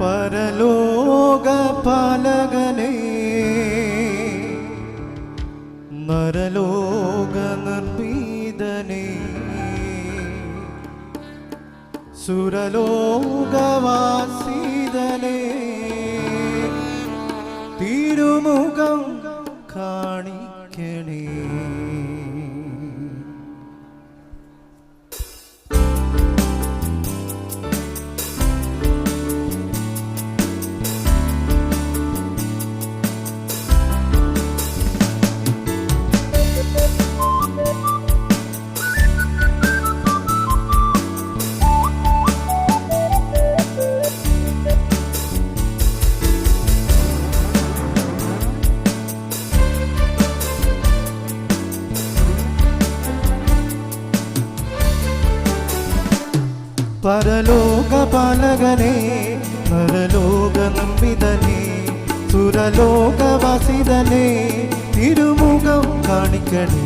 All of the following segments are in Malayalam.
പരലോക പാലകനേ നരലോക നിർഭീതനേ സുരലോകവാസീതനേ തിരുമുഖം കാണിക്കണേ. പരലോക പാലകനേ നരലോക നമ്പിതനേ സുരലോകവാസിതനേ തിരുമുഖം കാണിക്കണേ.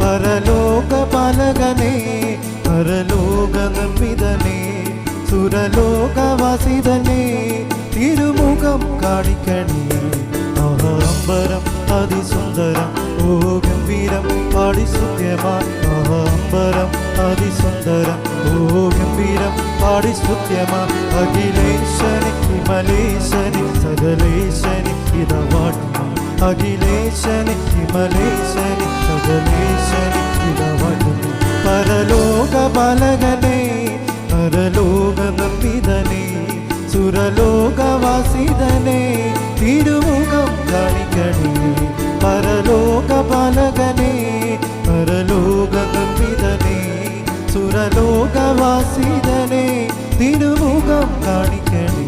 പരലോക പാലകനേ നരലോക നമ്പിതനേ സുരലോകവാസിതനേ തിരുമുഖം കാണിക്കണേ. അഹംബരം അതിസുന്ദരം ഓ ഗംഭീരം പാടി സ്തുത്യമായി. അഹംബരം അതിസുന്ദരം ഓ ഗംഭീരം പാടി സ്തുത്യമായി. അഖിലേശനി ഹിമലേശനി സകലേശനി ഇതവാട്ടുന്നു. അഖിലേശനി ഹിമലേശനി സകലേശനി ഇതവാട്ടുന്നു. പരലോക പാലകനേ നരലോക നമ്പിതനേ സുരലോകവാസിതനേ തിരുമുഖം കാണിക്കണേ. പരലോക പാലകനേ നരലോക നമ്പിതനേ സുരലോകവാസിതനേ തിരുമുഖം കാണിക്കണേ.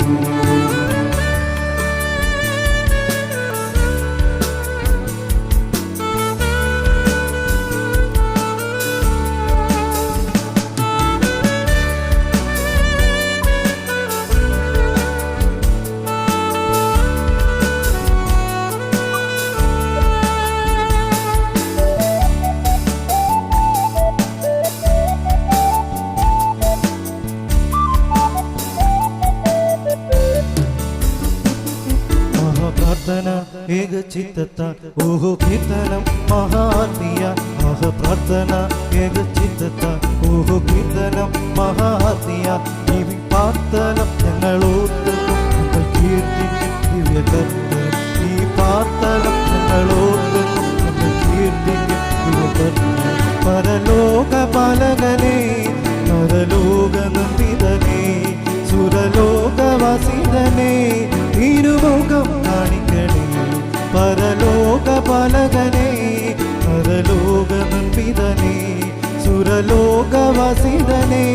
പ്രാർത്ഥന ഏകചിത്തത്താൽ ഓഹോ കീർത്തനം മഹാത്മിയ. ആഹ പ്രാർത്ഥന ഏകചിത്തത്താൽ ഓഹോ കീർത്തനം മഹാത്മിയ. ദിവി പ്രാർത്ഥനം ഞങ്ങളോർക്കുന്നു ഞങ്ങൾ കീർത്തിക്കും ദിവ്യകർത്തൻ. ഈ പ്രാർത്ഥനം ഞങ്ങളോർക്കുന്നു ഞങ്ങൾ കീർത്തിക്കും ദിവ്യകർത്തൻ. പരലോക പാലകനേ നരലോക നമ്പിതനേ സുരലോകവാസിതനേ തിരുമുഖം കാണിക്കണേ. പരലോക പാലകനേ നരലോക നമ്പിതനേ സുരലോകവാസിതനേ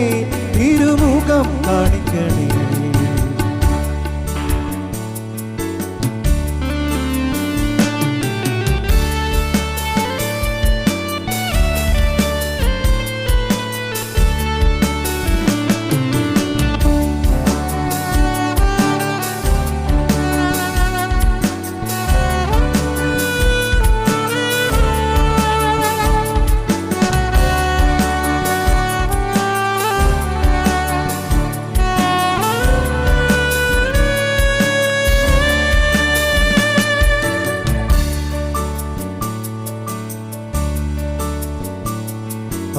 തിരുമുഖം കാണിക്കണേ.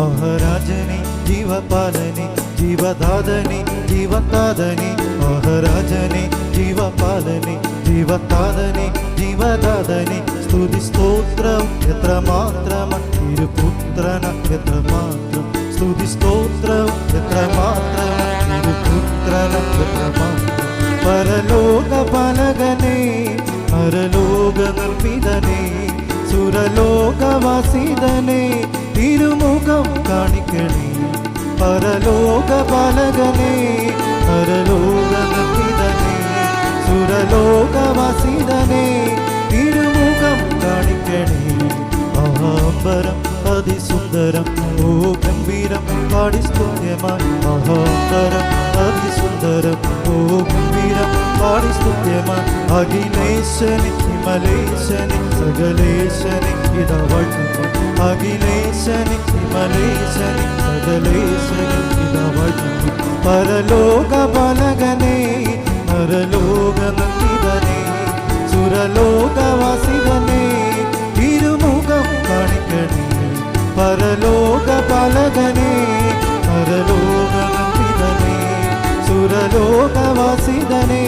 അഹരാജനെ ജീവപാലനെ ജീവദാതനെ ജീവതാതനെ. അഹരാജനെ ജീവപാലനെ ജീവതാതനെ ജീവദാതനെ. സ്തുതി സ്തോത്രം എത്രമാത്രം തിരുപുത്രന എത്രമാത്രം. സ്തുതി സ്തോത്രം എത്രമാത്രം തിരുപുത്രന എത്രമാത്രം. പരലോക പാലകനേ നരലോക നിർമ്മിതനേ സുരലോകവാസിതനേ തിരുമുഖം കാണിക്കണേ. പരലോക പാലകനേ നരലോക നിർമ്മിതനേ സുരലോകവാസിതനേ തിരുമുഖം കാണിക്കണേ. അഹംബരം അതിസുന്ദരം ഓ ഗംഭീരം പാടി സ്തുത്യമായി. അഹംബരം അതിസുന്ദരം ഓ ഗംഭീരം പാടി സ്തുത്യമായി. അഖിലേശനി ഹിമലേശനി സകലേശനി ഇതവാട്ടുന്നു. അഖിലേശനി ഹിമലേശനി സകലേശനി ഇതവാട്ടുന്നു. പരലോക പാലകനേ പരലോകനന്ദിതനേ സുരലോകവാസിതനേ തിരുമുഖം കാണിക്കണേ പരലോക പാലകനേ പരലോകനന്ദിതനേ സുരലോകവാസിതനേ